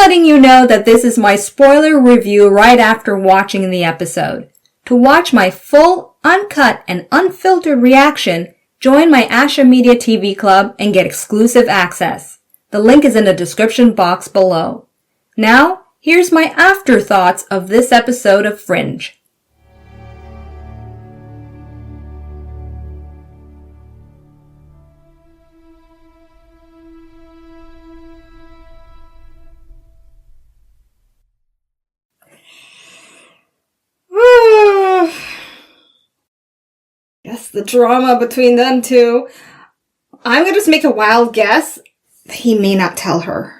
letting you know that this is my spoiler review right after watching the episode. To watch my full, uncut, and unfiltered reaction, join my Asha Media TV Club and get exclusive access. The link is in the description box below. Now, here's my afterthoughts of this episode of Fringe. Guess the drama between them two. I'm gonna just make a wild guess. He may not tell her.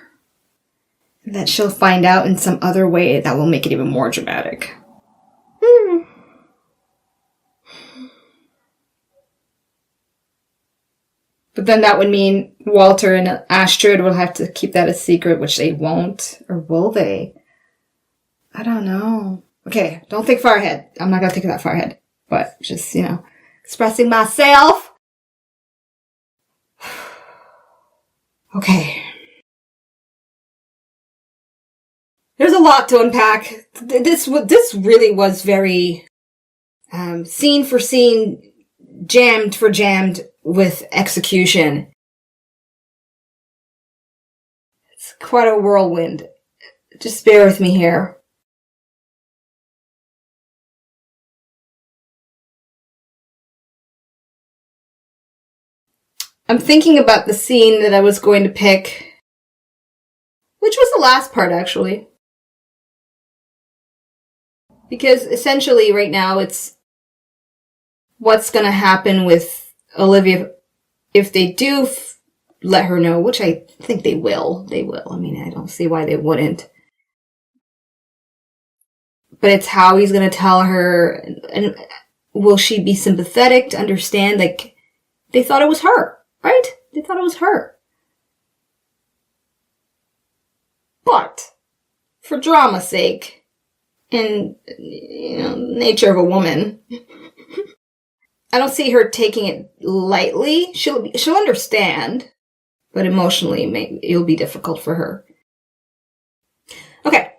That she'll find out in some other way that will make it even more dramatic. But then that would mean Walter and Astrid will have to keep that a secret, which they won't. Or will they? I don't know. Okay, don't think far ahead. I'm not gonna think that far ahead. But just, expressing myself. Okay. There's a lot to unpack. This really was very scene for scene, jammed for jammed with execution. It's quite a whirlwind. Just bear with me here. I'm thinking about the scene that I was going to pick, which was the last part, actually. Because essentially, right now, it's what's going to happen with Olivia if they do let her know, which I think they will. They will. I mean, I don't see why they wouldn't. But it's how he's going to tell her, and will she be sympathetic to understand, like, they thought it was her. Right? They thought it was her. But, for drama's sake, and, nature of a woman, I don't see her taking it lightly. She'll understand, but emotionally, it'll be difficult for her. Okay.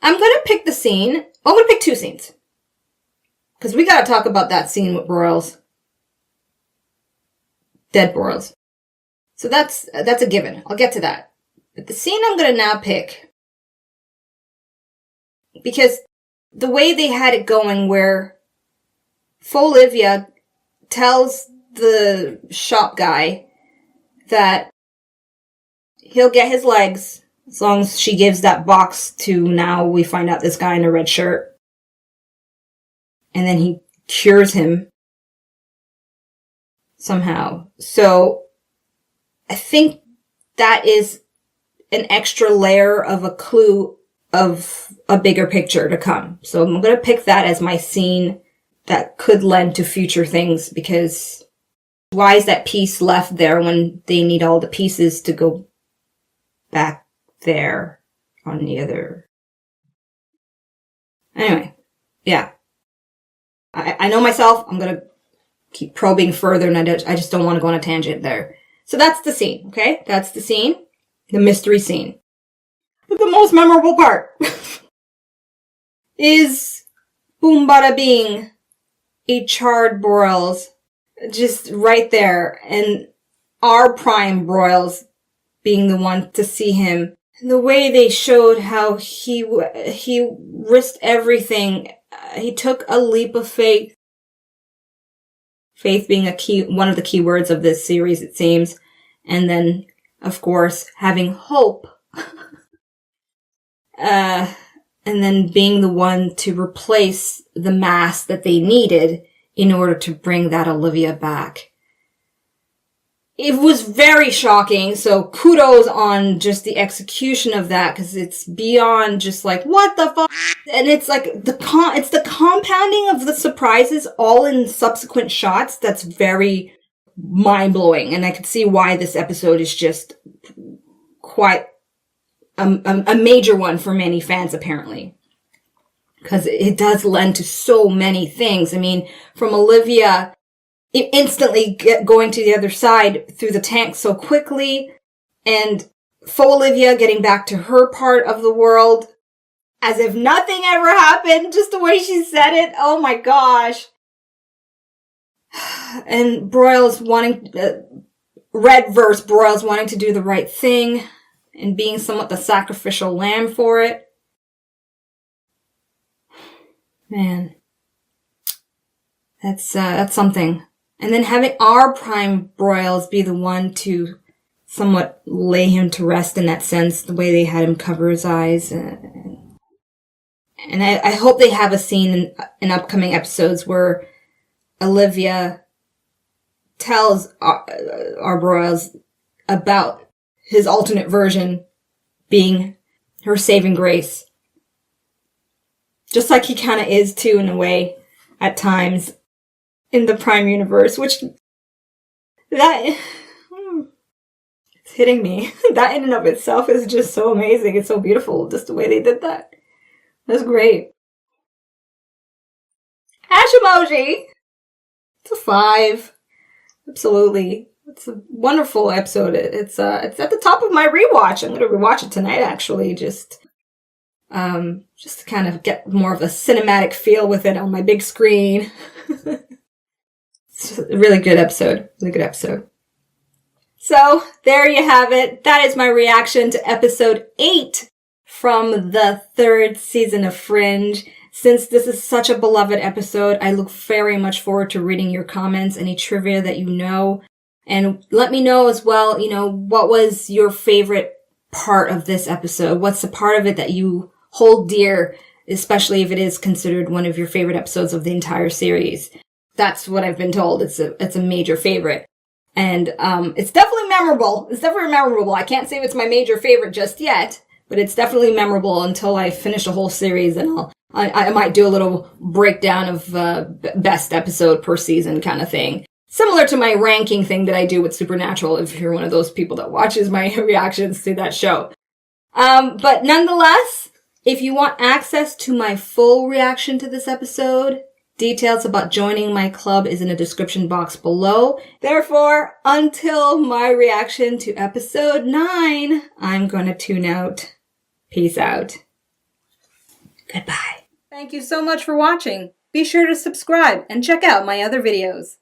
I'm gonna pick the scene. I'm gonna pick two scenes. Because we gotta talk about that scene with Broyles. Dead Broyles. So that's a given. I'll get to that. But the scene I'm gonna now pick, because the way they had it going where Olivia tells the shop guy that he'll get his legs as long as she gives that box to, now we find out, this guy in a red shirt. And then he cures him somehow. So I think that is an extra layer of a clue of a bigger picture to come. So I'm going to pick that as my scene that could lend to future things, because why is that piece left there when they need all the pieces to go back there on the other? Anyway, yeah. I know myself, I'm gonna keep probing further, and I just don't want to go on a tangent there. So that's the scene, okay? That's the scene. The mystery scene. But the most memorable part is boom bada bing, a charred Broyles just right there, and our prime Broyles being the one to see him. And the way they showed how he risked everything. He took a leap of faith. Faith being one of the key words of this series, it seems. And then, of course, having hope. And then being the one to replace the mask that they needed in order to bring that Olivia back. It was very shocking, so kudos on just the execution of that, because it's beyond just like, what the fuck? And it's like, it's the compounding of the surprises all in subsequent shots that's very mind-blowing, and I could see why this episode is just quite a major one for many fans, apparently. Because it does lend to so many things. I mean, from Olivia instantly going to the other side through the tank so quickly, And faux Olivia getting back to her part of the world as if nothing ever happened, just the way she said it. Oh my gosh. And Broyles wanting, Red verse Broyles wanting to do the right thing and being somewhat the sacrificial lamb for it. Man. That's something. And then having our Prime Broyles be the one to somewhat lay him to rest in that sense, the way they had him cover his eyes. And I hope they have a scene in upcoming episodes where Olivia tells our Broyles about his alternate version being her saving grace. Just like he kind of is too, in a way, at times, in the Prime universe, which, it's hitting me. That in and of itself is just so amazing. It's so beautiful, just the way they did that. That's great. Ashamoji! It's a 5. Absolutely. It's a wonderful episode. It's at the top of my rewatch. I'm gonna rewatch it tonight, actually, just to kind of get more of a cinematic feel with it on my big screen. It's a really good episode. Really good episode. So, there you have it. That is my reaction to episode 8 from the 3rd season of Fringe. Since this is such a beloved episode, I look very much forward to reading your comments, any trivia that you know. And let me know as well, what was your favorite part of this episode? What's the part of it that you hold dear, especially if it is considered one of your favorite episodes of the entire series? That's what I've been told. It's a major favorite. And it's definitely memorable. It's definitely memorable. I can't say it's my major favorite just yet, but it's definitely memorable until I finish a whole series, and I might do a little breakdown of best episode per season kind of thing. Similar to my ranking thing that I do with Supernatural, if you're one of those people that watches my reactions to that show. But nonetheless, if you want access to my full reaction to this episode, details about joining my club is in the description box below. Therefore, until my reaction to episode 9, I'm going to tune out. Peace out. Goodbye. Thank you so much for watching. Be sure to subscribe and check out my other videos.